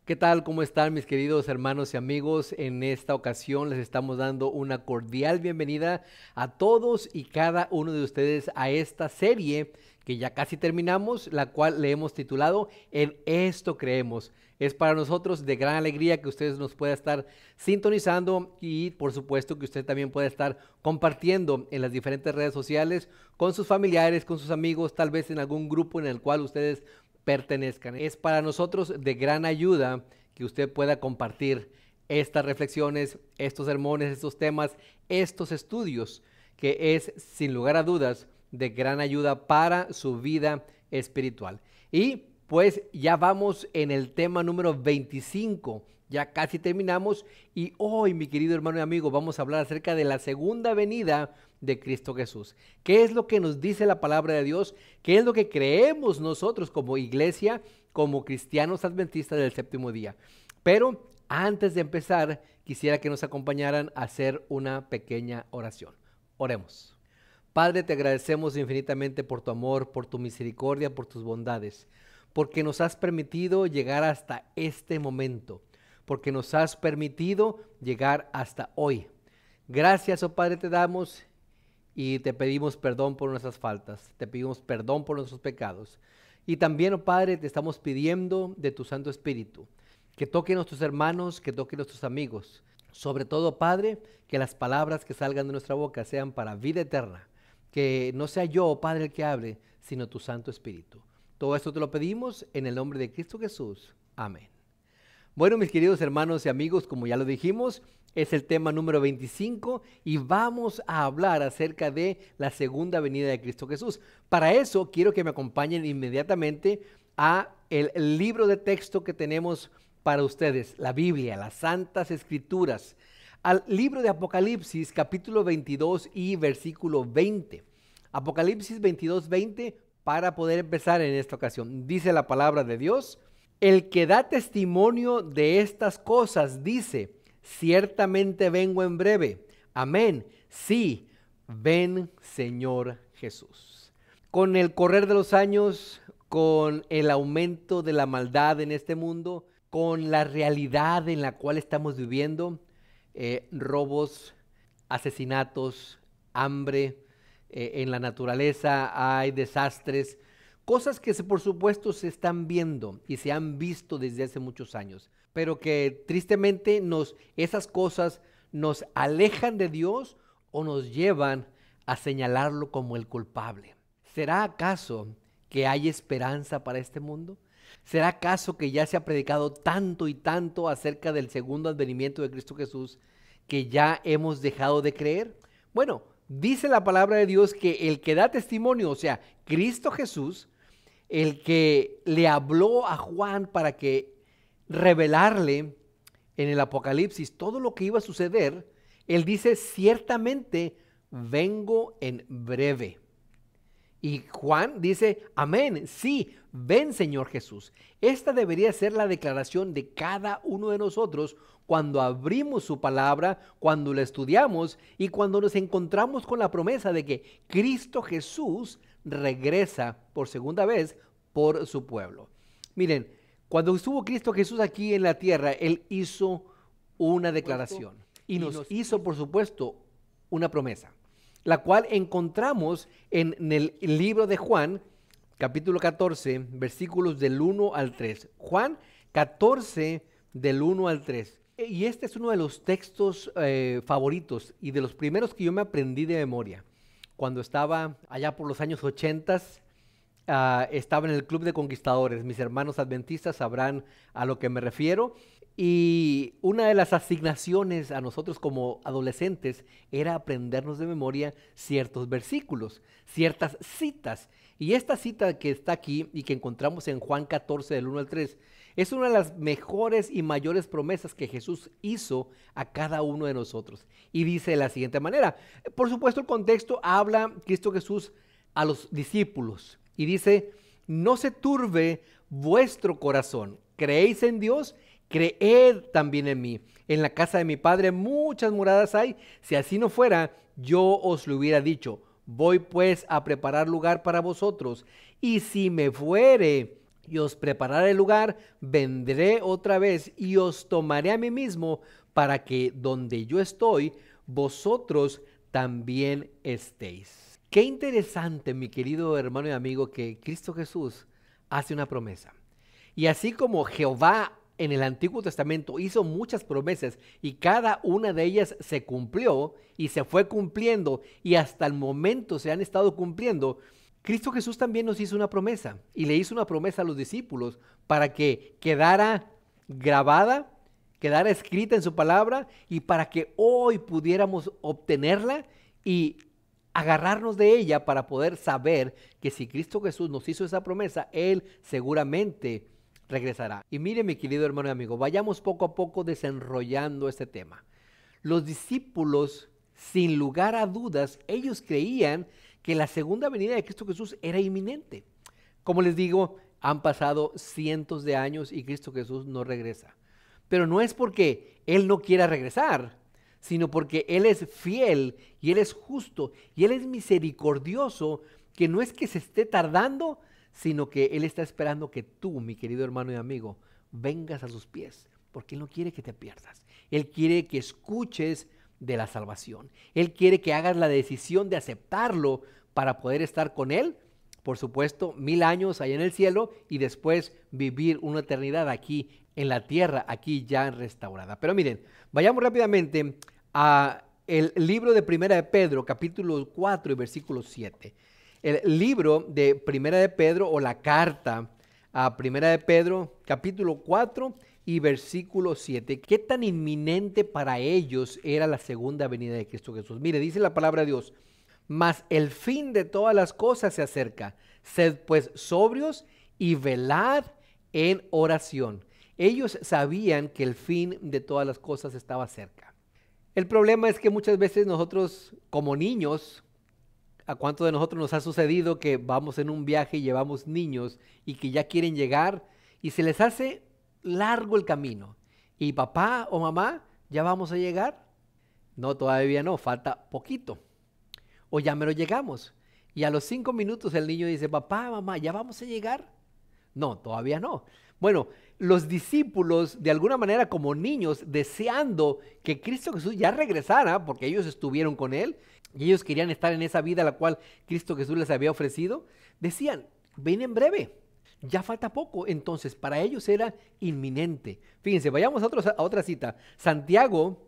¿Qué tal? ¿Cómo están mis queridos hermanos y amigos? En esta ocasión les estamos dando una cordial bienvenida a todos y cada uno de ustedes a esta serie que ya casi terminamos, la cual le hemos titulado En esto creemos. Es para nosotros de gran alegría que ustedes nos puedan estar sintonizando y por supuesto que usted también pueda estar compartiendo en las diferentes redes sociales con sus familiares, con sus amigos, tal vez en algún grupo en el cual ustedes pertenezcan. Es para nosotros de gran ayuda que usted pueda compartir estas reflexiones, estos sermones, estos temas, estos estudios, que es sin lugar a dudas de gran ayuda para su vida espiritual. Y pues ya vamos en el tema número 25, ya casi terminamos y hoy, mi querido hermano y amigo, vamos a hablar acerca de la segunda venida de Cristo Jesús. ¿Qué es lo que nos dice la palabra de Dios? ¿Qué es lo que creemos nosotros como iglesia, como cristianos adventistas del séptimo día? Pero antes de empezar, quisiera que nos acompañaran a hacer una pequeña oración. Oremos. Padre, te agradecemos infinitamente por tu amor, por tu misericordia, por tus bondades, porque nos has permitido llegar hasta este momento, porque nos has permitido llegar hasta hoy. Gracias, oh Padre, te damos y te pedimos perdón por nuestras faltas, te pedimos perdón por nuestros pecados. Y también, oh Padre, te estamos pidiendo de tu Santo Espíritu, que toque a nuestros hermanos, que toque a nuestros amigos. Sobre todo, Padre, que las palabras que salgan de nuestra boca sean para vida eterna. Que no sea yo, oh Padre, el que hable, sino tu Santo Espíritu. Todo esto te lo pedimos en el nombre de Cristo Jesús. Amén. Bueno, mis queridos hermanos y amigos, como ya lo dijimos, es el tema número 25 y vamos a hablar acerca de la segunda venida de Cristo Jesús. Para eso quiero que me acompañen inmediatamente a el libro de texto que tenemos para ustedes, la Biblia, las Santas Escrituras, al libro de Apocalipsis, capítulo 22 y versículo 20. Apocalipsis 22, 20, para poder empezar en esta ocasión. Dice la palabra de Dios: el que da testimonio de estas cosas dice, ciertamente vengo en breve. Amén. Sí, ven, Señor Jesús. Con el correr de los años, con el aumento de la maldad en este mundo, con la realidad en la cual estamos viviendo, robos, asesinatos, hambre, en la naturaleza hay desastres, cosas que por supuesto se están viendo y se han visto desde hace muchos años, pero que tristemente esas cosas nos alejan de Dios o nos llevan a señalarlo como el culpable. ¿Será acaso que hay esperanza para este mundo? ¿Será acaso que ya se ha predicado tanto y tanto acerca del segundo advenimiento de Cristo Jesús que ya hemos dejado de creer? Bueno, dice la palabra de Dios que el que da testimonio, o sea, Cristo Jesús, el que le habló a Juan para que revelarle en el Apocalipsis todo lo que iba a suceder, él dice, ciertamente vengo en breve. Y Juan dice, amén, sí, ven Señor Jesús. Esta debería ser la declaración de cada uno de nosotros cuando abrimos su palabra, cuando la estudiamos y cuando nos encontramos con la promesa de que Cristo Jesús regresa por segunda vez por su pueblo. Miren, cuando estuvo Cristo Jesús aquí en la tierra, Él hizo una declaración y nos hizo, por supuesto, una promesa, la cual encontramos en el libro de Juan, capítulo 14, versículos del 1 al 3. Juan 14, del 1 al 3. Y este es uno de los textos favoritos y de los primeros que yo me aprendí de memoria. Cuando estaba allá por los años 80, estaba en el Club de Conquistadores. Mis hermanos adventistas sabrán a lo que me refiero. Y una de las asignaciones a nosotros como adolescentes era aprendernos de memoria ciertos versículos, ciertas citas. Y esta cita que está aquí y que encontramos en Juan 14, del 1 al 3, es una de las mejores y mayores promesas que Jesús hizo a cada uno de nosotros. Y dice de la siguiente manera, por supuesto el contexto habla Cristo Jesús a los discípulos y dice, no se turbe vuestro corazón, ¿creéis en Dios? Creed también en mí. En la casa de mi Padre muchas moradas hay. Si así no fuera, yo os lo hubiera dicho. Voy pues a preparar lugar para vosotros. Y si me fuere y os prepararé el lugar, vendré otra vez y os tomaré a mí mismo para que donde yo estoy, vosotros también estéis. Qué interesante, mi querido hermano y amigo, que Cristo Jesús hace una promesa. Y así como Jehová en el Antiguo Testamento hizo muchas promesas y cada una de ellas se cumplió y se fue cumpliendo y hasta el momento se han estado cumpliendo, Cristo Jesús también nos hizo una promesa y le hizo una promesa a los discípulos para que quedara grabada, quedara escrita en su palabra y para que hoy pudiéramos obtenerla y agarrarnos de ella para poder saber que si Cristo Jesús nos hizo esa promesa, Él seguramente regresará. Y mire, mi querido hermano y amigo, vayamos poco a poco desenrollando este tema. Los discípulos, sin lugar a dudas, ellos creían que la segunda venida de Cristo Jesús era inminente. Como les digo, han pasado cientos de años y Cristo Jesús no regresa. Pero no es porque Él no quiera regresar, sino porque Él es fiel y Él es justo y Él es misericordioso, que no es que se esté tardando, sino que Él está esperando que tú, mi querido hermano y amigo, vengas a sus pies, porque Él no quiere que te pierdas. Él quiere que escuches de la salvación. Él quiere que hagas la decisión de aceptarlo para poder estar con Él, por supuesto, 1000 años allá en el cielo y después vivir una eternidad aquí en la tierra, aquí ya restaurada. Pero miren, vayamos rápidamente a el libro de Primera de Pedro, capítulo 4 y versículo 7. El libro de Primera de Pedro o la carta a Primera de Pedro, capítulo 4 y versículo 7. ¿Qué tan inminente para ellos era la segunda venida de Cristo Jesús? Mire, dice la palabra de Dios: mas el fin de todas las cosas se acerca. Sed pues sobrios y velad en oración. Ellos sabían que el fin de todas las cosas estaba cerca. El problema es que muchas veces nosotros como niños, ¿a cuánto de nosotros nos ha sucedido que vamos en un viaje y llevamos niños y que ya quieren llegar y se les hace largo el camino? ¿Y papá o mamá, ya vamos a llegar? No, todavía no, falta poquito. O ya me lo llegamos. Y a los 5 minutos el niño dice: papá, mamá, ¿ya vamos a llegar? No, todavía no. Bueno, los discípulos de alguna manera como niños deseando que Cristo Jesús ya regresara, porque ellos estuvieron con Él y ellos querían estar en esa vida a la cual Cristo Jesús les había ofrecido, decían: ven en breve, ya falta poco. Entonces para ellos era inminente. Fíjense, vayamos a otra cita. Santiago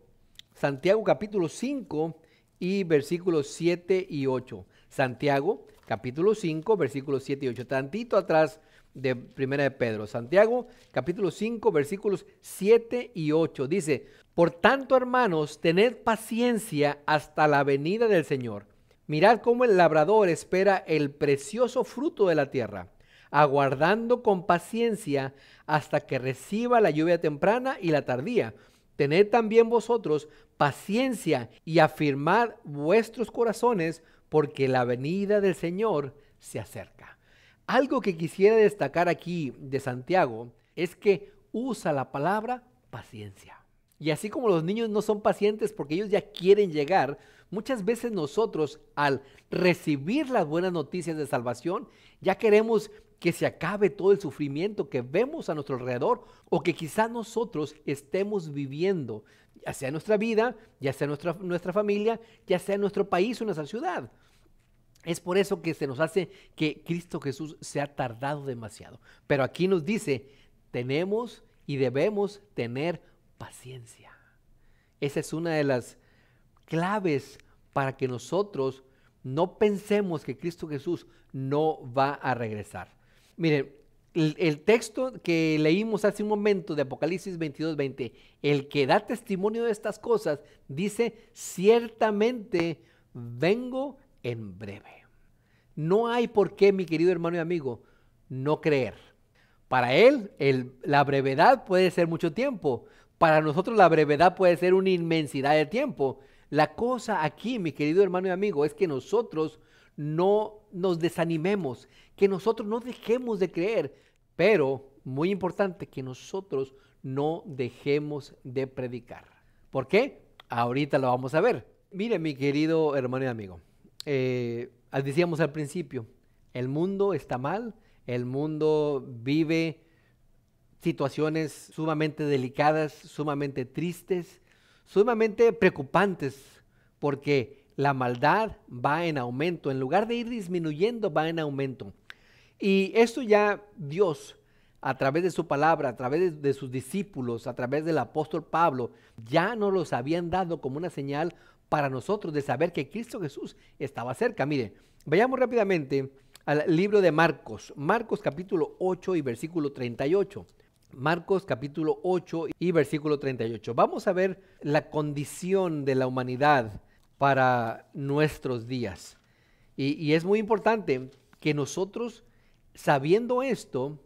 capítulo 5 y versículos 7 y 8. Santiago capítulo 5 versículos 7 y 8. Tantito atrás de Primera de Pedro. Santiago capítulo 5 versículos 7 y 8 dice: por tanto, hermanos, tened paciencia hasta la venida del Señor. Mirad cómo el labrador espera el precioso fruto de la tierra, aguardando con paciencia hasta que reciba la lluvia temprana y la tardía. Tened también vosotros paciencia y afirmad vuestros corazones, porque la venida del Señor se acerca. Algo que quisiera destacar aquí de Santiago es que usa la palabra paciencia. Y así como los niños no son pacientes porque ellos ya quieren llegar, muchas veces nosotros al recibir las buenas noticias de salvación, ya queremos que se acabe todo el sufrimiento que vemos a nuestro alrededor o que quizás nosotros estemos viviendo, ya sea en nuestra vida, ya sea en nuestra familia, ya sea en nuestro país o en nuestra ciudad. Es por eso que se nos hace que Cristo Jesús se ha tardado demasiado. Pero aquí nos dice, tenemos y debemos tener paciencia. Esa es una de las claves para que nosotros no pensemos que Cristo Jesús no va a regresar. Miren, el texto que leímos hace un momento de Apocalipsis 22:20, el que da testimonio de estas cosas, dice: ciertamente vengo en breve. No hay por qué, mi querido hermano y amigo, no creer. Para él, la brevedad puede ser mucho tiempo. Para nosotros la brevedad puede ser una inmensidad de tiempo. La cosa aquí, mi querido hermano y amigo, es que nosotros no nos desanimemos, que nosotros no dejemos de creer, pero muy importante, que nosotros no dejemos de predicar. ¿Por qué? Ahorita lo vamos a ver. Mire, mi querido hermano y amigo, decíamos al principio, el mundo está mal, El mundo vive situaciones sumamente delicadas, sumamente tristes, sumamente preocupantes, porque la maldad va en aumento. En lugar de ir disminuyendo, va en aumento. Y esto ya Dios, a través de su palabra, a través de sus discípulos, a través del apóstol Pablo, ya nos los habían dado como una señal para nosotros de saber que Cristo Jesús estaba cerca. Mire, vayamos rápidamente al libro de Marcos, Marcos capítulo 8 y versículo 38. Marcos capítulo 8 y versículo 38. Vamos a ver la condición de la humanidad para nuestros días. Y es muy importante que nosotros, sabiendo esto,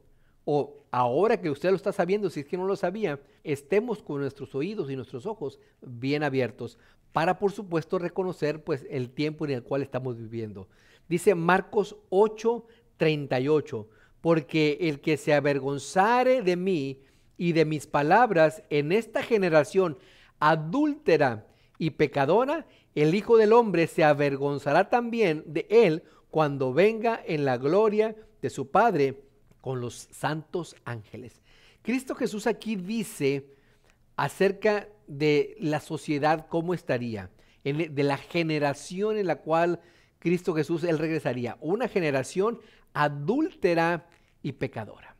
o ahora que usted lo está sabiendo, si es que no lo sabía, estemos con nuestros oídos y nuestros ojos bien abiertos para, por supuesto, reconocer pues el tiempo en el cual estamos viviendo. Dice Marcos 8:38, porque el que se avergonzare de mí y de mis palabras en esta generación adúltera y pecadora, el Hijo del Hombre se avergonzará también de él cuando venga en la gloria de su Padre con los santos ángeles. Cristo Jesús aquí dice acerca de la sociedad, cómo estaría, de la generación en la cual Cristo Jesús, Él regresaría, una generación adúltera y pecadora.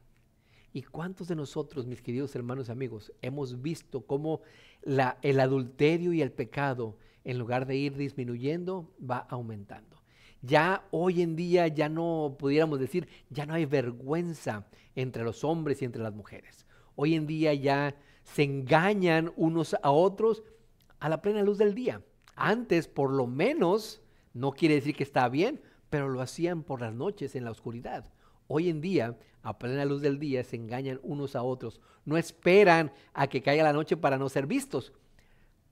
¿Y cuántos de nosotros, mis queridos hermanos y amigos, hemos visto cómo el adulterio y el pecado, en lugar de ir disminuyendo, va aumentando? Ya hoy en día ya no pudiéramos decir, ya no hay vergüenza entre los hombres y entre las mujeres. Hoy en día ya se engañan unos a otros a la plena luz del día. Antes, por lo menos, no quiere decir que está bien, pero lo hacían por las noches en la oscuridad. Hoy en día, a plena luz del día, se engañan unos a otros. No esperan a que caiga la noche para no ser vistos.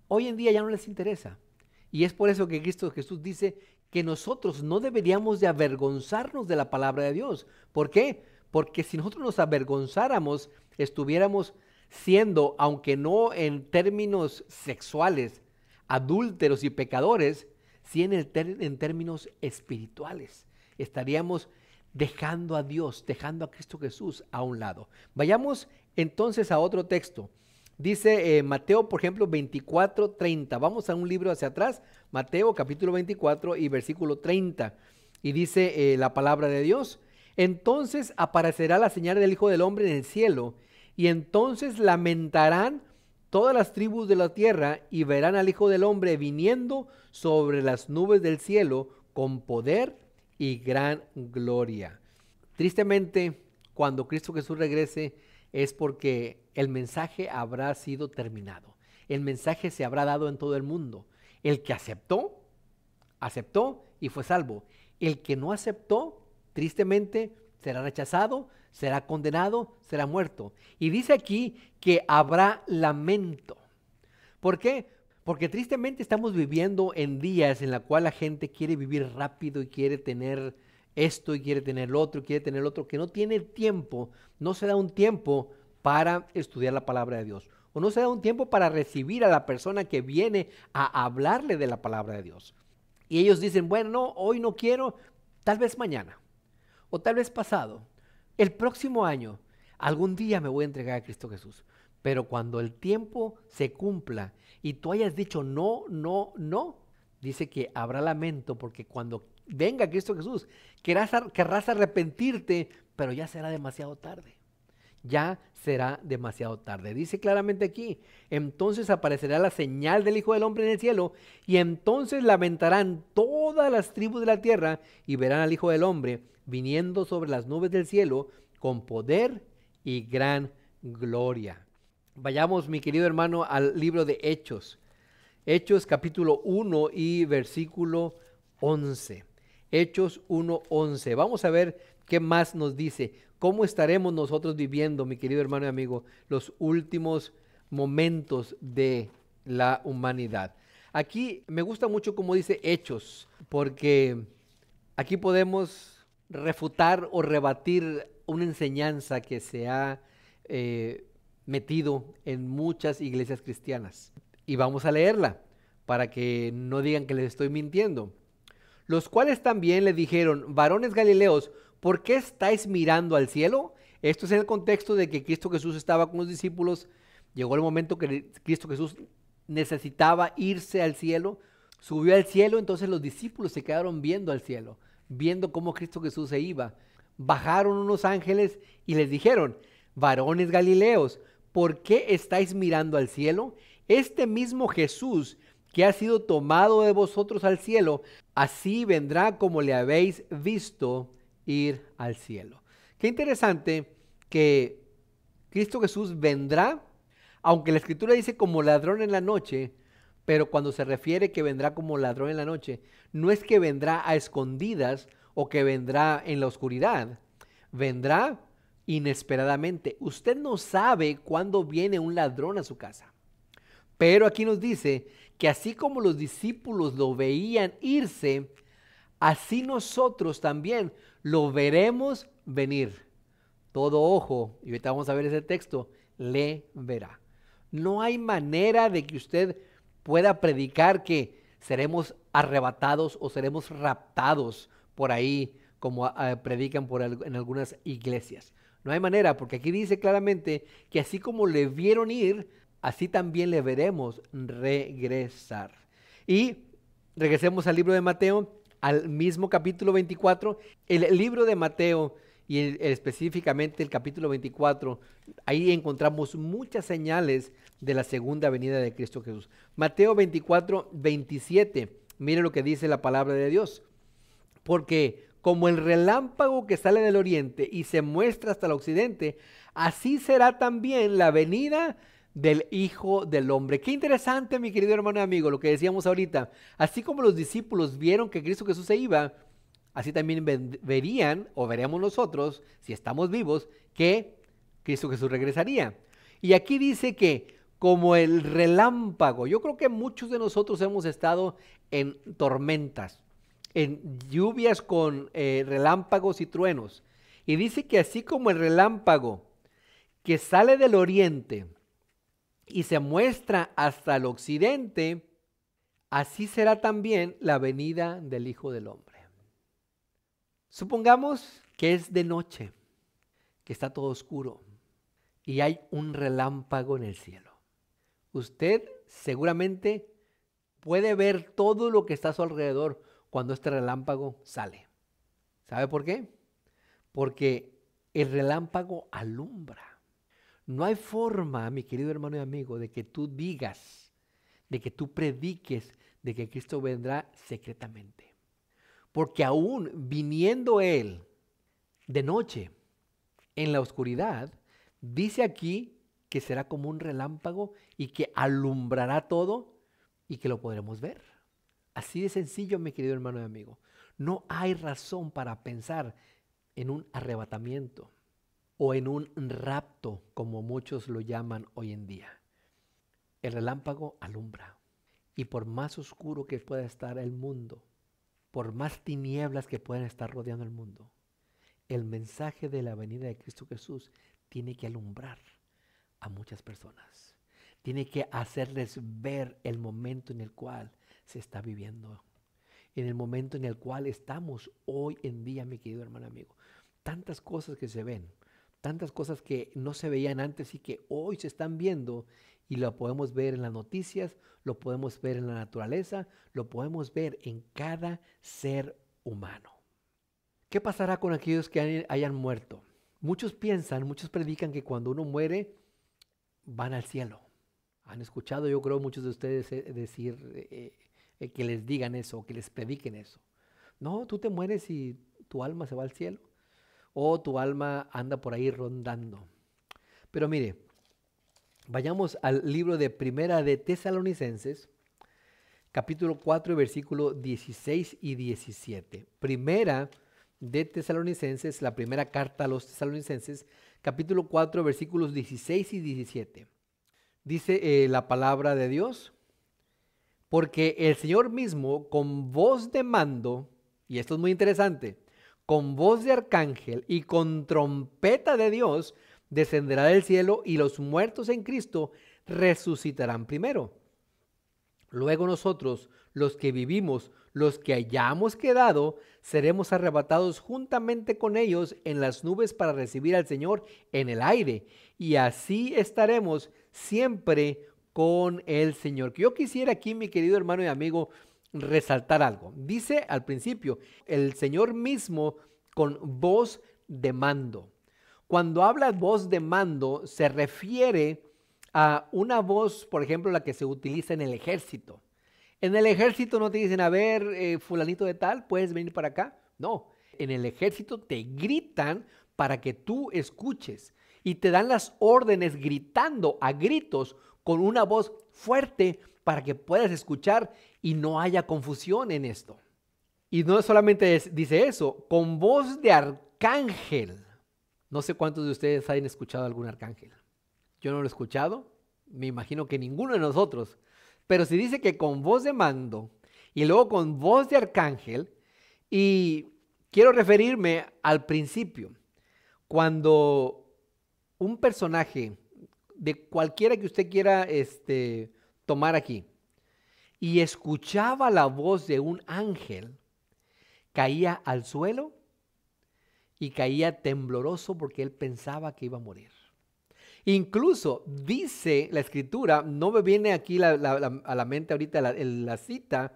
Hoy en día ya no les interesa. Y es por eso que Cristo Jesús dice que nosotros no deberíamos de avergonzarnos de la palabra de Dios. ¿Por qué? Porque si nosotros nos avergonzáramos, estuviéramos siendo, aunque no en términos sexuales, adúlteros y pecadores, sí en términos espirituales. Estaríamos dejando a Dios, dejando a Cristo Jesús a un lado. Vayamos entonces a otro texto. Dice Mateo, por ejemplo, 24:30. Vamos a un libro hacia atrás, Mateo capítulo 24 y versículo 30. Y dice la palabra de Dios: entonces aparecerá la señal del Hijo del Hombre en el cielo, y entonces lamentarán todas las tribus de la tierra y verán al Hijo del Hombre viniendo sobre las nubes del cielo con poder y gran gloria. Tristemente, cuando Cristo Jesús regrese, es porque el mensaje habrá sido terminado. El mensaje se habrá dado en todo el mundo. El que aceptó y fue salvo. El que no aceptó, tristemente, será rechazado, será condenado, será muerto. Y dice aquí que habrá lamento. ¿Por qué? Porque tristemente estamos viviendo en días en la cual la gente quiere vivir rápido y quiere tener esto y quiere tener lo otro y quiere tener lo otro, que no tiene tiempo, no se da un tiempo para estudiar la palabra de Dios, o no se da un tiempo para recibir a la persona que viene a hablarle de la palabra de Dios. Y ellos dicen, bueno, no, hoy no quiero, tal vez mañana, o tal vez pasado, el próximo año, algún día me voy a entregar a Cristo Jesús. Pero cuando el tiempo se cumpla y tú hayas dicho no, no, no, dice que habrá lamento, porque cuando venga Cristo Jesús, querrás arrepentirte, pero ya será demasiado tarde. Ya será demasiado tarde. Dice claramente aquí, entonces aparecerá la señal del Hijo del Hombre en el cielo, y entonces lamentarán todas las tribus de la tierra y verán al Hijo del Hombre viniendo sobre las nubes del cielo con poder y gran gloria. Vayamos, mi querido hermano, al libro de Hechos. Hechos capítulo 1 y versículo 11. Hechos 1:11. Vamos a ver qué más nos dice. ¿Cómo estaremos nosotros viviendo, mi querido hermano y amigo, los últimos momentos de la humanidad? Aquí me gusta mucho cómo dice Hechos, porque aquí podemos refutar o rebatir una enseñanza que se ha metido en muchas iglesias cristianas. Y vamos a leerla para que no digan que les estoy mintiendo. Los cuales también le dijeron, varones galileos, ¿por qué estáis mirando al cielo? Esto es en el contexto de que Cristo Jesús estaba con los discípulos. Llegó el momento que Cristo Jesús necesitaba irse al cielo. Subió al cielo, entonces los discípulos se quedaron viendo al cielo, viendo cómo Cristo Jesús se iba. Bajaron unos ángeles y les dijeron: varones Galileos, ¿por qué estáis mirando al cielo? Este mismo Jesús que ha sido tomado de vosotros al cielo, así vendrá como le habéis visto ir al cielo. Qué interesante que Cristo Jesús vendrá, aunque la Escritura dice como ladrón en la noche, pero cuando se refiere que vendrá como ladrón en la noche, no es que vendrá a escondidas o que vendrá en la oscuridad, vendrá inesperadamente. Usted no sabe cuándo viene un ladrón a su casa, pero aquí nos dice que así como los discípulos lo veían irse, así nosotros también lo veremos venir. Todo ojo, y ahorita vamos a ver ese texto, le verá. No hay manera de que usted pueda predicar que seremos arrebatados o seremos raptados por ahí, como predican en algunas iglesias. No hay manera, porque aquí dice claramente que así como le vieron ir, así también le veremos regresar. Y regresemos al libro de Mateo, al mismo capítulo 24. El libro de Mateo y específicamente el capítulo 24, ahí encontramos muchas señales de la segunda venida de Cristo Jesús. Mateo 24, 27, mire lo que dice la palabra de Dios. Porque como el relámpago que sale del oriente y se muestra hasta el occidente, así será también la venida del Hijo del Hombre. Qué interesante, mi querido hermano y amigo, lo que decíamos ahorita. Así como los discípulos vieron que Cristo Jesús se iba, así también verían, o veremos nosotros, si estamos vivos, que Cristo Jesús regresaría. Y aquí dice que como el relámpago, yo creo que muchos de nosotros hemos estado en tormentas, en lluvias con relámpagos y truenos. Y dice que así como el relámpago que sale del oriente y se muestra hasta el occidente, así será también la venida del Hijo del Hombre. Supongamos que es de noche, que está todo oscuro y hay un relámpago en el cielo. Usted seguramente puede ver todo lo que está a su alrededor cuando este relámpago sale. ¿Sabe por qué? Porque el relámpago alumbra. No hay forma, mi querido hermano y amigo, de que tú digas, de que tú prediques de que Cristo vendrá secretamente. Porque aún viniendo Él de noche en la oscuridad, dice aquí que será como un relámpago y que alumbrará todo y que lo podremos ver. Así de sencillo, mi querido hermano y amigo. No hay razón para pensar en un arrebatamiento o en un rapto, como muchos lo llaman hoy en día. El relámpago alumbra, y por más oscuro que pueda estar el mundo, por más tinieblas que puedan estar rodeando el mundo, el mensaje de la venida de Cristo Jesús tiene que alumbrar a muchas personas. Tiene que hacerles ver el momento en el cual se está viviendo, en el momento en el cual estamos hoy en día, mi querido hermano amigo. Tantas cosas que se ven, tantas cosas que no se veían antes y que hoy se están viendo, y lo podemos ver en las noticias, lo podemos ver en la naturaleza, lo podemos ver en cada ser humano. ¿Qué pasará con aquellos que hayan muerto? Muchos predican que cuando uno muere, van al cielo. Han escuchado, yo creo, muchos de ustedes decir que les digan eso, que les prediquen eso. No, tú te mueres y tu alma se va al cielo, o tu alma anda por ahí rondando. Pero mire, vayamos al libro de Primera de Tesalonicenses, capítulo 4, versículo 16 y 17. Primera de Tesalonicenses, la primera carta a los tesalonicenses, capítulo 4, versículos 16 y 17. Dice la palabra de Dios: porque el Señor mismo, con voz de mando, y esto es muy interesante, con voz de arcángel y con trompeta de Dios, descenderá del cielo, y los muertos en Cristo resucitarán primero. Luego nosotros, los que vivimos, los que hayamos quedado, seremos arrebatados juntamente con ellos en las nubes para recibir al Señor en el aire. Y así estaremos siempre con el Señor. Que yo quisiera aquí, mi querido hermano y amigo, resaltar algo. Dice al principio, el Señor mismo con voz de mando. Cuando habla voz de mando, se refiere a una voz, por ejemplo, la que se utiliza en el ejército. En el ejército no te dicen, a ver, fulanito de tal, ¿puedes venir para acá? No, en el ejército te gritan para que tú escuches y te dan las órdenes gritando a gritos con una voz fuerte para que puedas escuchar y no haya confusión en esto. Y no solamente dice eso, con voz de arcángel. No sé cuántos de ustedes hayan escuchado algún arcángel. Yo no lo he escuchado, me imagino que ninguno de nosotros. Pero si dice que con voz de mando y luego con voz de arcángel, y quiero referirme al principio, cuando un personaje de cualquiera que usted quiera tomar aquí, y escuchaba la voz de un ángel, caía al suelo y caía tembloroso porque él pensaba que iba a morir. Incluso dice la escritura, no me viene aquí a la mente ahorita la cita,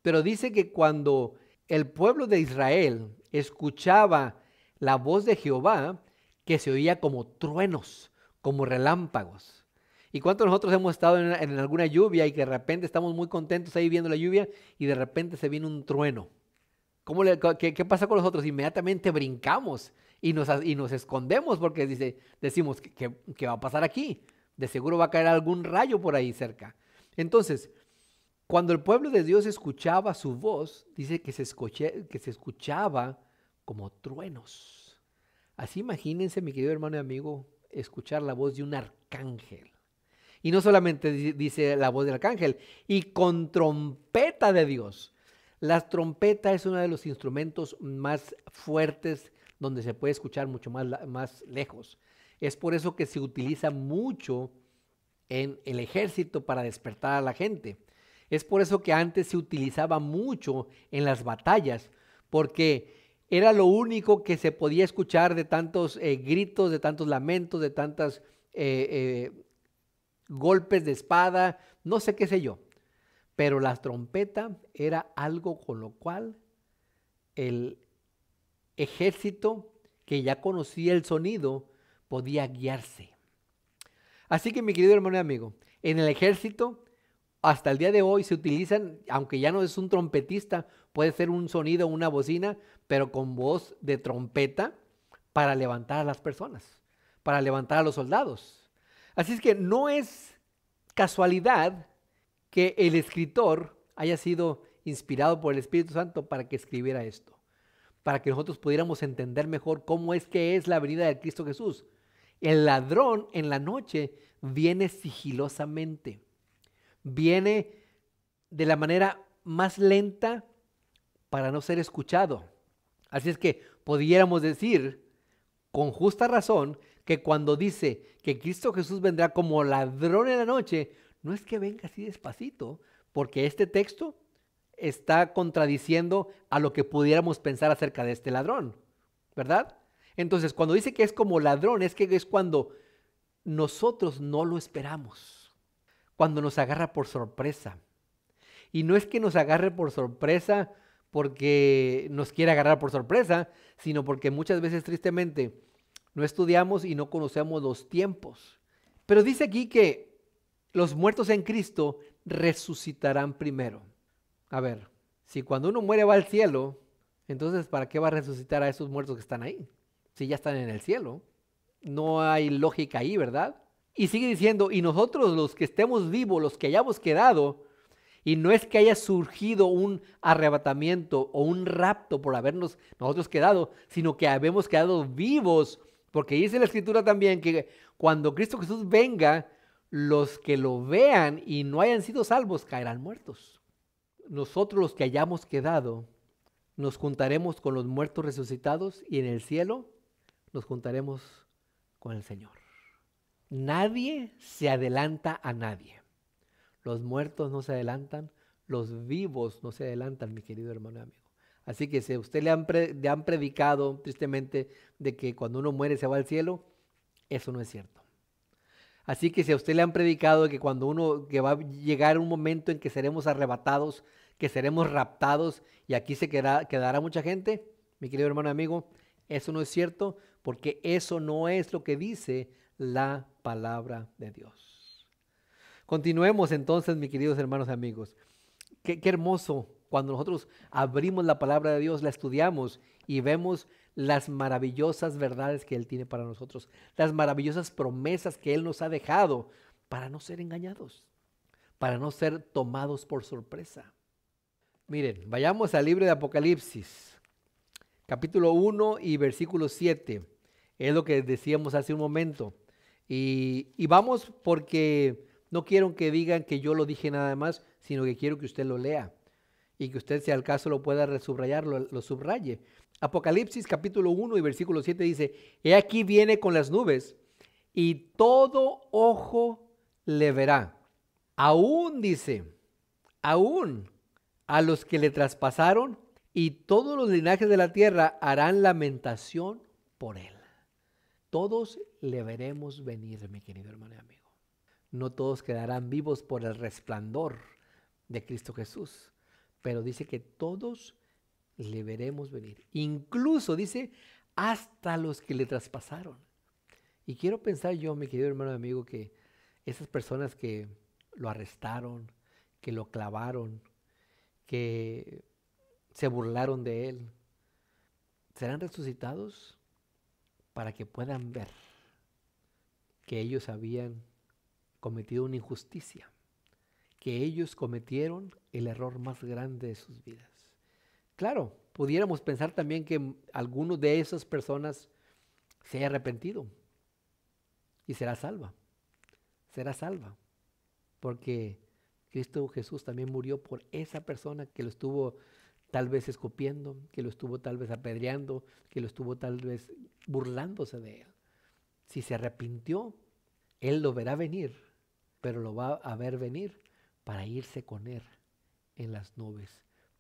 pero dice que cuando el pueblo de Israel escuchaba la voz de Jehová, que se oía como truenos, como relámpagos. ¿Y cuántos de nosotros hemos estado en alguna lluvia y que de repente estamos muy contentos ahí viendo la lluvia y de repente se viene un trueno? ¿Qué pasa con nosotros? Inmediatamente brincamos y nos escondemos porque decimos, ¿qué va a pasar aquí? De seguro va a caer algún rayo por ahí cerca. Entonces, cuando el pueblo de Dios escuchaba su voz, dice que se escuchaba como truenos. Así imagínense, mi querido hermano y amigo, escuchar la voz de un arcángel. Y no solamente dice la voz del arcángel, y con trompeta de Dios. La trompeta es uno de los instrumentos más fuertes donde se puede escuchar mucho más lejos. Es por eso que se utiliza mucho en el ejército para despertar a la gente. Es por eso que antes se utilizaba mucho en las batallas, porque era lo único que se podía escuchar de tantos gritos, de tantos lamentos, de tantos golpes de espada, no sé qué sé yo. Pero la trompeta era algo con lo cual el ejército que ya conocía el sonido podía guiarse. Así que mi querido hermano y amigo, en el ejército hasta el día de hoy se utilizan, aunque ya no es un trompetista, puede ser un sonido, una bocina, pero con voz de trompeta para levantar a las personas, para levantar a los soldados. Así es que no es casualidad que el escritor haya sido inspirado por el Espíritu Santo para que escribiera esto, para que nosotros pudiéramos entender mejor cómo es que es la venida de Cristo Jesús. El ladrón en la noche viene sigilosamente, viene de la manera más lenta para no ser escuchado. Así es que pudiéramos decir con justa razón que cuando dice que Cristo Jesús vendrá como ladrón en la noche, no es que venga así despacito, porque este texto está contradiciendo a lo que pudiéramos pensar acerca de este ladrón, ¿verdad? Entonces, cuando dice que es como ladrón, es que es cuando nosotros no lo esperamos, cuando nos agarra por sorpresa. Y no es que nos agarre por sorpresa porque nos quiere agarrar por sorpresa, sino porque muchas veces tristemente no estudiamos y no conocemos los tiempos. Pero dice aquí que los muertos en Cristo resucitarán primero. A ver, si cuando uno muere va al cielo, entonces ¿para qué va a resucitar a esos muertos que están ahí? Si ya están en el cielo. No hay lógica ahí, ¿verdad? Y sigue diciendo, y nosotros los que estemos vivos, los que hayamos quedado, y no es que haya surgido un arrebatamiento o un rapto por habernos nosotros quedado, sino que habemos quedado vivos, porque dice la Escritura también que cuando Cristo Jesús venga, los que lo vean y no hayan sido salvos caerán muertos. Nosotros los que hayamos quedado nos juntaremos con los muertos resucitados y en el cielo nos juntaremos con el Señor. Nadie se adelanta a nadie. Los muertos no se adelantan, los vivos no se adelantan, mi querido hermano y amigo. Así que si a usted le han predicado tristemente de que cuando uno muere se va al cielo, eso no es cierto. Así que si a usted le han predicado que que va a llegar un momento en que seremos arrebatados, que seremos raptados y aquí quedará mucha gente, mi querido hermano y amigo, eso no es cierto porque eso no es lo que dice la palabra de Dios. Continuemos entonces, mis queridos hermanos y amigos. Qué hermoso cuando nosotros abrimos la palabra de Dios, la estudiamos y vemos las maravillosas verdades que Él tiene para nosotros, las maravillosas promesas que Él nos ha dejado para no ser engañados, para no ser tomados por sorpresa. Miren, vayamos al libro de Apocalipsis, capítulo 1 y versículo 7. Es lo que decíamos hace un momento. Y vamos porque no quiero que digan que yo lo dije nada más, sino que quiero que usted lo lea y que usted, si al caso lo pueda subrayar, lo subraye. Apocalipsis capítulo 1 y versículo 7 dice: He aquí viene con las nubes y todo ojo le verá. Aún dice, aún a los que le traspasaron, y todos los linajes de la tierra harán lamentación por él. Todos le veremos venir, mi querido hermano y amigo. No todos quedarán vivos por el resplandor de Cristo Jesús, pero dice que todos le veremos venir. Incluso dice hasta los que le traspasaron. Y quiero pensar yo, mi querido hermano y amigo, que esas personas que lo arrestaron, que lo clavaron, que se burlaron de él, serán resucitados para que puedan ver que ellos habían cometido una injusticia, que ellos cometieron el error más grande de sus vidas. Claro, pudiéramos pensar también que alguno de esas personas se haya arrepentido y será salva, porque Cristo Jesús también murió por esa persona que lo estuvo tal vez escupiendo, que lo estuvo tal vez apedreando, que lo estuvo tal vez burlándose de él. Si se arrepintió, él lo verá venir, pero lo va a ver venir para irse con él en las nubes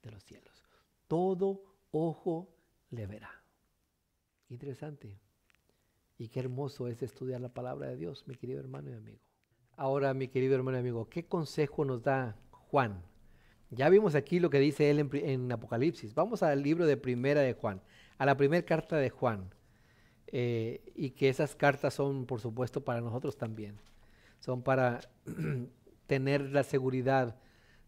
de los cielos. Todo ojo le verá. Qué interesante. Y qué hermoso es estudiar la palabra de Dios, mi querido hermano y amigo. Ahora, mi querido hermano y amigo, ¿qué consejo nos da Juan? Ya vimos aquí lo que dice él en Apocalipsis. Vamos al libro de Primera de Juan, a la primera carta de Juan. Y que esas cartas son, por supuesto, para nosotros también. Son para tener la seguridad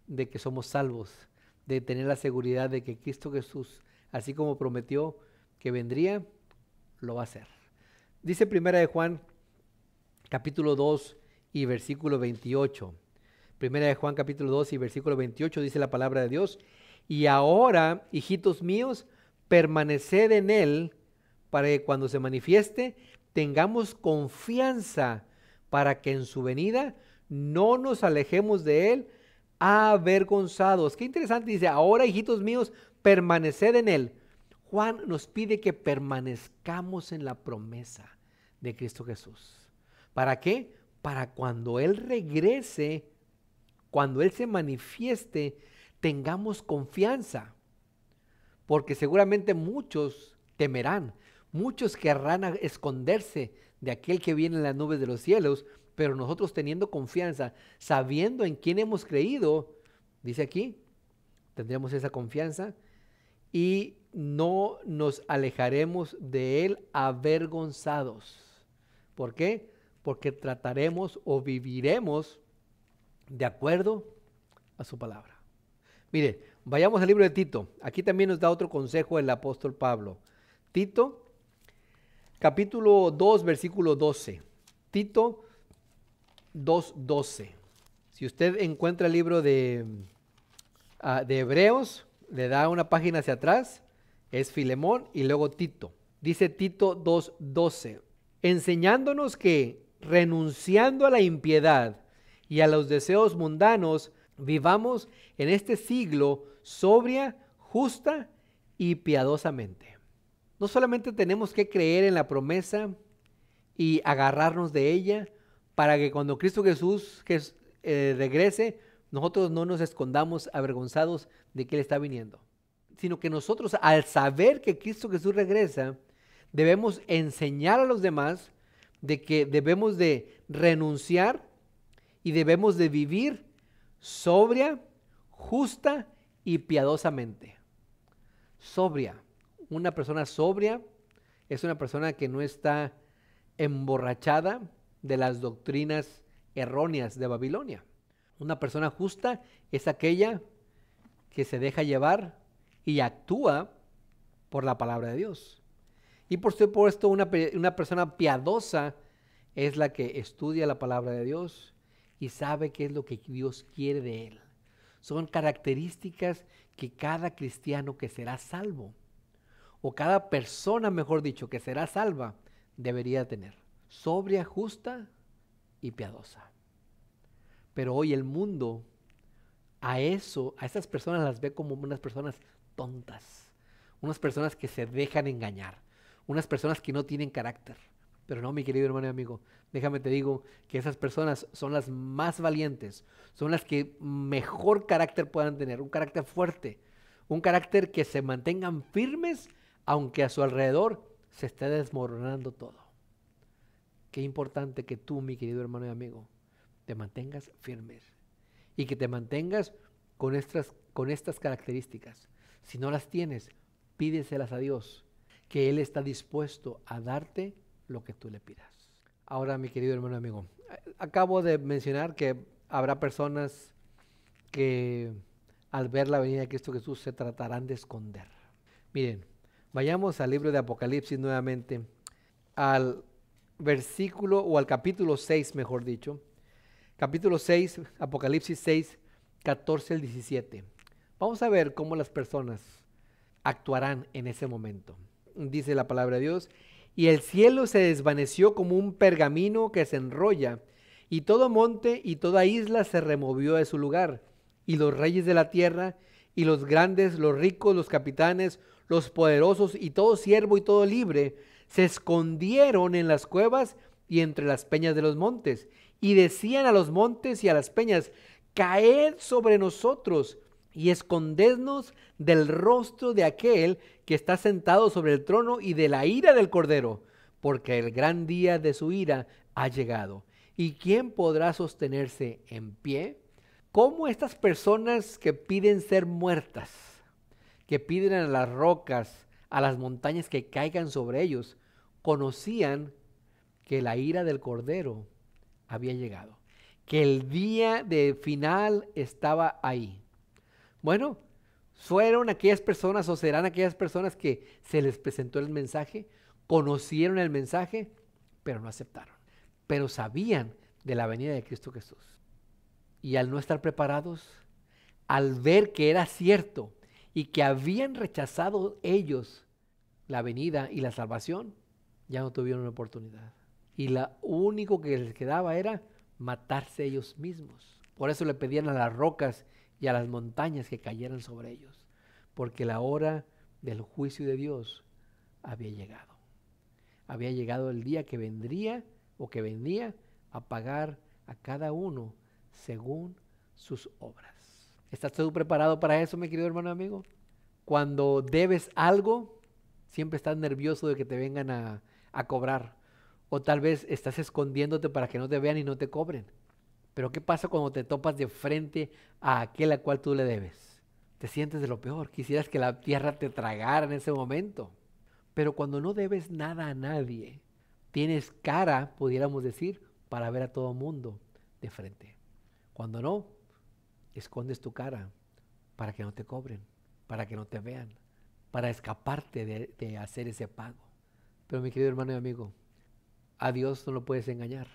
de que somos salvos, de tener la seguridad de que Cristo Jesús, así como prometió que vendría, lo va a hacer. Dice Primera de Juan, capítulo 2 y versículo 28. Primera de Juan, capítulo 2 y versículo 28, dice la palabra de Dios: Y ahora, hijitos míos, permaneced en él, para que cuando se manifieste tengamos confianza, para que en su venida no nos alejemos de él avergonzados. Qué interesante, dice: ahora, hijitos míos, permaneced en él. Juan nos pide que permanezcamos en la promesa de Cristo Jesús. ¿Para qué? Para cuando él regrese, cuando él se manifieste, tengamos confianza. Porque seguramente muchos temerán, muchos querrán esconderse de aquel que viene en las nubes de los cielos, pero nosotros teniendo confianza, sabiendo en quién hemos creído, dice aquí, tendremos esa confianza y no nos alejaremos de él avergonzados. ¿Por qué? Porque trataremos o viviremos de acuerdo a su palabra. Mire, vayamos al libro de Tito. Aquí también nos da otro consejo el apóstol Pablo. Tito, capítulo 2, versículo 12. Tito 2:12. Si usted encuentra el libro de Hebreos, le da una página hacia atrás, es Filemón y luego Tito. Dice Tito 2:12, enseñándonos que, renunciando a la impiedad y a los deseos mundanos, vivamos en este siglo sobria, justa y piadosamente. No solamente tenemos que creer en la promesa y agarrarnos de ella para que cuando Cristo Jesús regrese, nosotros no nos escondamos avergonzados de que Él está viniendo, sino que nosotros, al saber que Cristo Jesús regresa, debemos enseñar a los demás de que debemos de renunciar y debemos de vivir sobria, justa y piadosamente. Sobria. Una persona sobria es una persona que no está emborrachada de las doctrinas erróneas de Babilonia. Una persona justa es aquella que se deja llevar y actúa por la palabra de Dios. Y por supuesto, una persona piadosa es la que estudia la palabra de Dios y sabe qué es lo que Dios quiere de él. Son características que cada cristiano que será salvo, o cada persona, mejor dicho, que será salva, debería tener. Sobria, justa y piadosa. Pero hoy el mundo a esas personas las ve como unas personas tontas, unas personas que se dejan engañar, unas personas que no tienen carácter. Pero no, mi querido hermano y amigo, déjame te digo que esas personas son las más valientes, son las que mejor carácter puedan tener, un carácter fuerte, un carácter que se mantengan firmes aunque a su alrededor se esté desmoronando todo. Qué importante que tú, mi querido hermano y amigo, te mantengas firmes y que te mantengas con estas características. Si no las tienes, pídeselas a Dios, que Él está dispuesto a darte lo que tú le pidas. Ahora, mi querido hermano y amigo, acabo de mencionar que habrá personas que al ver la venida de Cristo Jesús se tratarán de esconder. Miren, vayamos al libro de Apocalipsis nuevamente, al versículo o al capítulo 6, mejor dicho. Capítulo 6, Apocalipsis 6, 14 al 17. Vamos a ver cómo las personas actuarán en ese momento. Dice la palabra de Dios: y el cielo se desvaneció como un pergamino que se enrolla, y todo monte y toda isla se removió de su lugar, y los reyes de la tierra, y los grandes, los ricos, los capitanes, los poderosos, y todo siervo y todo libre, se escondieron en las cuevas y entre las peñas de los montes, y decían a los montes y a las peñas: caed sobre nosotros, y escondednos del rostro de aquel que está sentado sobre el trono y de la ira del Cordero, porque el gran día de su ira ha llegado. ¿Y quién podrá sostenerse en pie? ¿Cómo estas personas que piden ser muertas, que piden a las rocas, a las montañas que caigan sobre ellos, conocían que la ira del Cordero había llegado, que el día de final estaba ahí? Bueno, fueron aquellas personas o serán aquellas personas que se les presentó el mensaje, conocieron el mensaje, pero no aceptaron. Pero sabían de la venida de Cristo Jesús. Y al no estar preparados, al ver que era cierto y que habían rechazado ellos la venida y la salvación, ya no tuvieron una oportunidad. Y lo único que les quedaba era matarse ellos mismos. Por eso le pedían a las rocas y a las montañas que cayeran sobre ellos, porque la hora del juicio de Dios había llegado. Había llegado el día que vendría o que venía a pagar a cada uno según sus obras. ¿Estás tú preparado para eso, mi querido hermano amigo? Cuando debes algo, siempre estás nervioso de que te vengan a cobrar, o tal vez estás escondiéndote para que no te vean y no te cobren. Pero ¿qué pasa cuando te topas de frente a aquel a cual tú le debes? Te sientes de lo peor, quisieras que la tierra te tragara en ese momento. Pero cuando no debes nada a nadie, tienes cara, pudiéramos decir, para ver a todo mundo de frente. Cuando no, escondes tu cara para que no te cobren, para que no te vean, para escaparte de hacer ese pago. Pero mi querido hermano y amigo, a Dios no lo puedes engañar.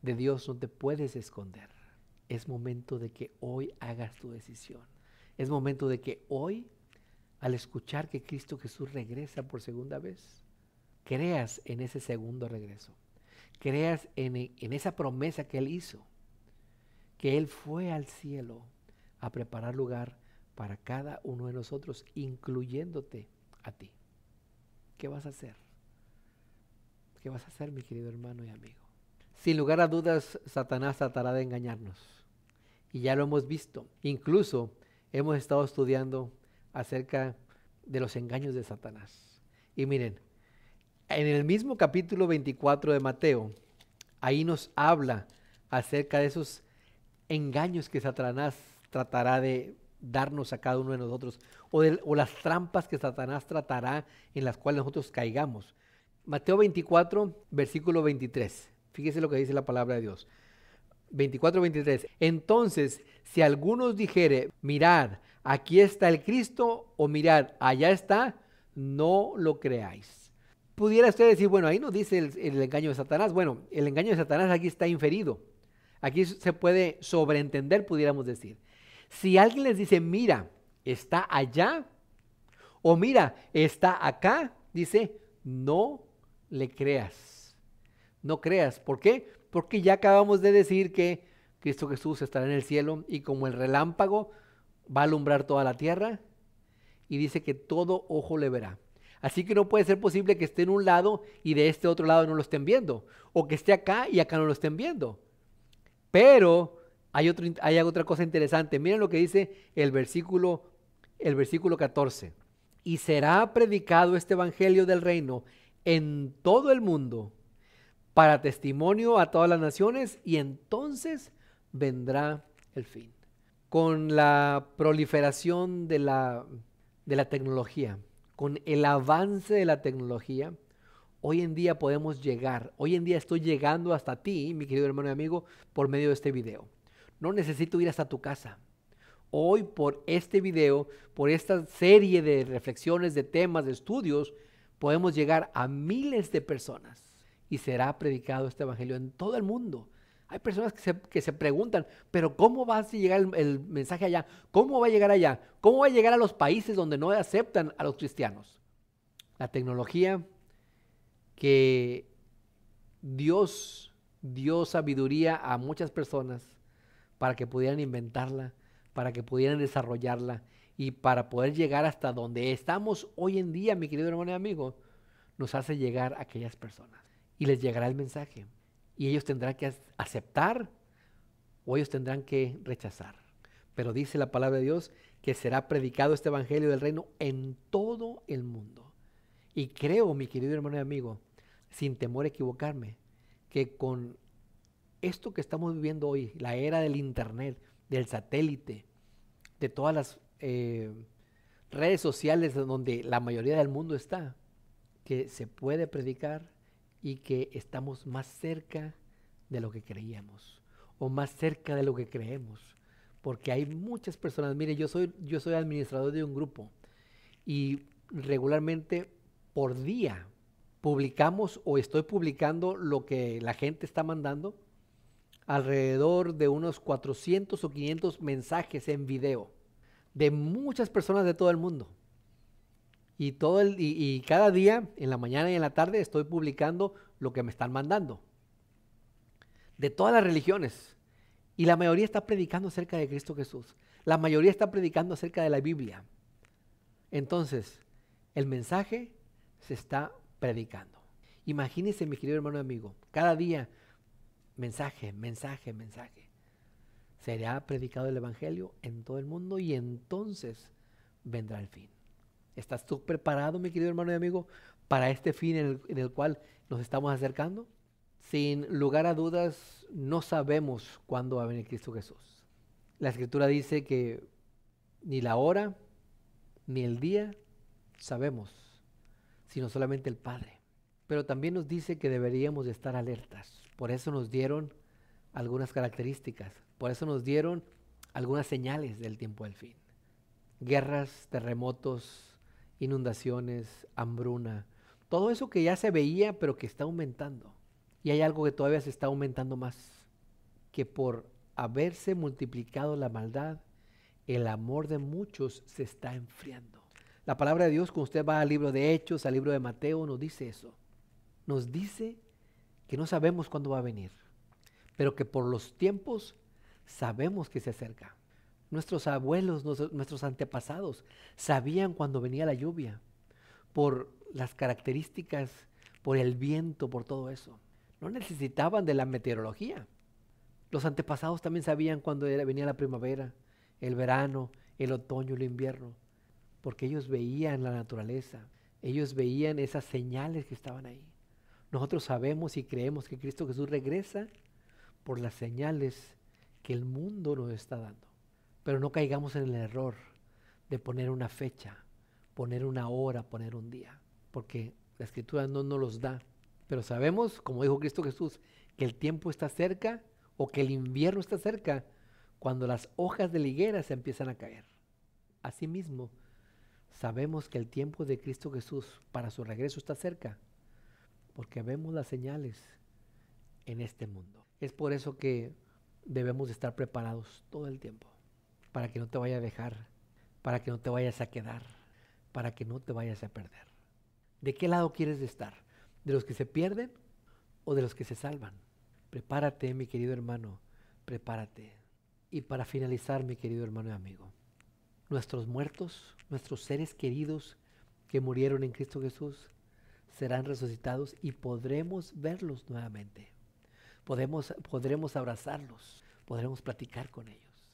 De Dios no te puedes esconder. Es momento de que hoy hagas tu decisión. Es momento de que hoy, al escuchar que Cristo Jesús regresa por segunda vez, creas en ese segundo regreso. Creas en esa promesa que Él hizo, que Él fue al cielo a preparar lugar para cada uno de nosotros, incluyéndote a ti. ¿Qué vas a hacer? ¿Qué vas a hacer, mi querido hermano y amigo? Sin lugar a dudas, Satanás tratará de engañarnos. y ya lo hemos visto. Incluso hemos estado estudiando acerca de los engaños de Satanás. Y miren, en el mismo capítulo 24 de Mateo, ahí nos habla acerca de esos engaños que Satanás tratará de darnos a cada uno de nosotros, o las trampas que Satanás tratará en las cuales nosotros caigamos. Mateo 24, versículo 23. Fíjese lo que dice la palabra de Dios. 24-23. Entonces, si algunos dijere, mirad, aquí está el Cristo, o mirad, allá está, no lo creáis. Pudiera usted decir, bueno, ahí no dice el engaño de Satanás. Bueno, el engaño de Satanás aquí está inferido. Aquí se puede sobreentender, pudiéramos decir. Si alguien les dice, mira, está allá, o mira, está acá, dice, no le creas. No creas. ¿Por qué? Porque ya acabamos de decir que Cristo Jesús estará en el cielo y como el relámpago va a alumbrar toda la tierra, y dice que todo ojo le verá. Así que no puede ser posible que esté en un lado y de este otro lado no lo estén viendo, o que esté acá y acá no lo estén viendo. Pero hay otra cosa interesante. Miren lo que dice el versículo 14. Y será predicado este evangelio del reino en todo el mundo para testimonio a todas las naciones, y entonces vendrá el fin. Con la proliferación de la tecnología, con el avance de la tecnología, hoy en día podemos llegar, hoy en día estoy llegando hasta ti, mi querido hermano y amigo, por medio de este video. No necesito ir hasta tu casa. Hoy por este video, por esta serie de reflexiones, de temas, de estudios, podemos llegar a miles de personas y será predicado este evangelio en todo el mundo. Hay personas que se preguntan, pero ¿cómo va a llegar el mensaje allá? ¿Cómo va a llegar allá? ¿Cómo va a llegar a los países donde no aceptan a los cristianos? La tecnología que Dios dio sabiduría a muchas personas para que pudieran inventarla, para que pudieran desarrollarla y para poder llegar hasta donde estamos hoy en día, mi querido hermano y amigo, nos hace llegar a aquellas personas y les llegará el mensaje y ellos tendrán que aceptar o ellos tendrán que rechazar. Pero dice la palabra de Dios que será predicado este evangelio del reino en todo el mundo. Y creo, mi querido hermano y amigo, sin temor a equivocarme, que con esto que estamos viviendo hoy, la era del internet, del satélite, de todas las redes sociales donde la mayoría del mundo está, que se puede predicar y que estamos más cerca de lo que creíamos o más cerca de lo que creemos, porque hay muchas personas. Mire, yo soy administrador de un grupo y regularmente por día publicamos o estoy publicando lo que la gente está mandando, alrededor de unos 400 o 500 mensajes en video de muchas personas de todo el mundo. Y cada día, en la mañana y en la tarde, estoy publicando lo que me están mandando. De todas las religiones. Y la mayoría está predicando acerca de Cristo Jesús. La mayoría está predicando acerca de la Biblia. Entonces, el mensaje se está predicando. Imagínense, mi querido hermano y amigo, cada día, mensaje, mensaje, mensaje. Será predicado el evangelio en todo el mundo y entonces vendrá el fin. ¿Estás tú preparado, mi querido hermano y amigo, para este fin en el cual nos estamos acercando? Sin lugar a dudas, no sabemos cuándo va a venir Cristo Jesús. La Escritura dice que ni la hora, ni el día sabemos, sino solamente el Padre. Pero también nos dice que deberíamos de estar alertas. Por eso nos dieron algunas características. Por eso nos dieron algunas señales del tiempo del fin. Guerras, terremotos, inundaciones, hambruna, todo eso que ya se veía pero que está aumentando. Y hay algo que todavía se está aumentando más, que por haberse multiplicado la maldad, el amor de muchos se está enfriando. La palabra de Dios, cuando usted va al libro de Hechos, al libro de Mateo, nos dice eso. Nos dice que no sabemos cuándo va a venir, pero que por los tiempos sabemos que se acerca. Nuestros abuelos, nuestros antepasados sabían cuando venía la lluvia, por las características, por el viento, por todo eso. No necesitaban de la meteorología. Los antepasados también sabían cuando venía la primavera, el verano, el otoño, el invierno, porque ellos veían la naturaleza, ellos veían esas señales que estaban ahí. Nosotros sabemos y creemos que Cristo Jesús regresa por las señales que el mundo nos está dando. Pero no caigamos en el error de poner una fecha, poner una hora, poner un día, porque la Escritura no nos los da. Pero sabemos, como dijo Cristo Jesús, que el tiempo está cerca o que el invierno está cerca cuando las hojas de la higuera se empiezan a caer. Asimismo, sabemos que el tiempo de Cristo Jesús para su regreso está cerca porque vemos las señales en este mundo. Es por eso que debemos estar preparados todo el tiempo para que no te vaya a dejar, para que no te vayas a quedar, para que no te vayas a perder. ¿De qué lado quieres estar? ¿De los que se pierden o de los que se salvan? Prepárate, mi querido hermano, prepárate. Y para finalizar, mi querido hermano y amigo, nuestros muertos, nuestros seres queridos que murieron en Cristo Jesús, serán resucitados y podremos verlos nuevamente. Podremos abrazarlos, podremos platicar con ellos.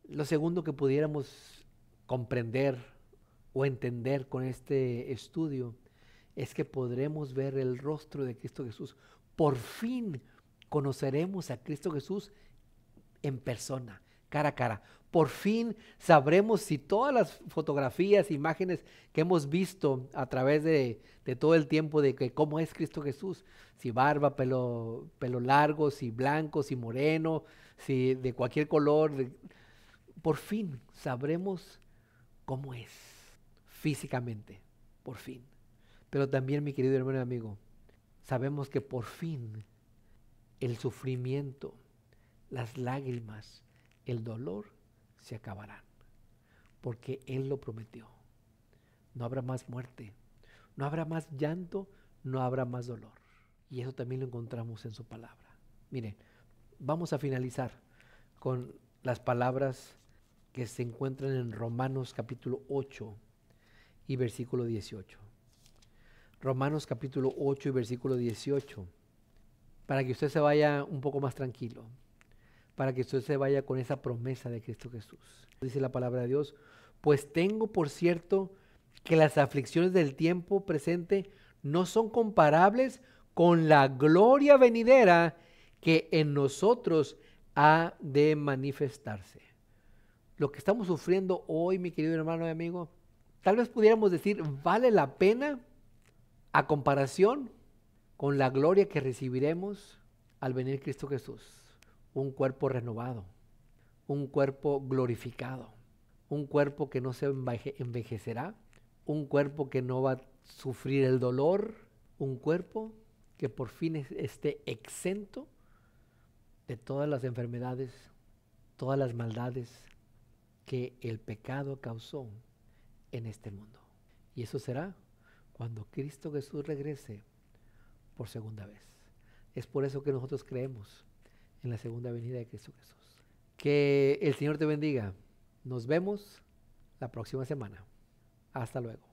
Lo segundo que pudiéramos comprender o entender con este estudio es que podremos ver el rostro de Cristo Jesús. Por fin conoceremos a Cristo Jesús en persona, cara a cara. Por fin sabremos si todas las fotografías, imágenes que hemos visto a través de todo el tiempo de que cómo es Cristo Jesús, si barba, pelo largo, si blanco, si moreno, si de cualquier color, por fin sabremos cómo es físicamente, por fin. Pero también, mi querido hermano y amigo, sabemos que por fin el sufrimiento, las lágrimas, el dolor se acabarán, porque Él lo prometió. No habrá más muerte, no habrá más llanto, no habrá más dolor. Y eso también lo encontramos en su palabra. Miren, vamos a finalizar con las palabras que se encuentran en Romanos capítulo 8 y versículo 18. Romanos capítulo 8 y versículo 18, para que usted se vaya un poco más tranquilo, para que usted se vaya con esa promesa de Cristo Jesús. Dice la palabra de Dios: pues tengo por cierto que las aflicciones del tiempo presente no son comparables con la gloria venidera que en nosotros ha de manifestarse. Lo que estamos sufriendo hoy, mi querido hermano y amigo, tal vez pudiéramos decir, vale la pena a comparación con la gloria que recibiremos al venir Cristo Jesús. Un cuerpo renovado, un cuerpo glorificado, un cuerpo que no se envejecerá, un cuerpo que no va a sufrir el dolor, un cuerpo que por fin esté exento de todas las enfermedades, todas las maldades que el pecado causó en este mundo. Y eso será cuando Cristo Jesús regrese por segunda vez. Es por eso que nosotros creemos en la segunda venida de Cristo Jesús. Que el Señor te bendiga. Nos vemos la próxima semana. Hasta luego.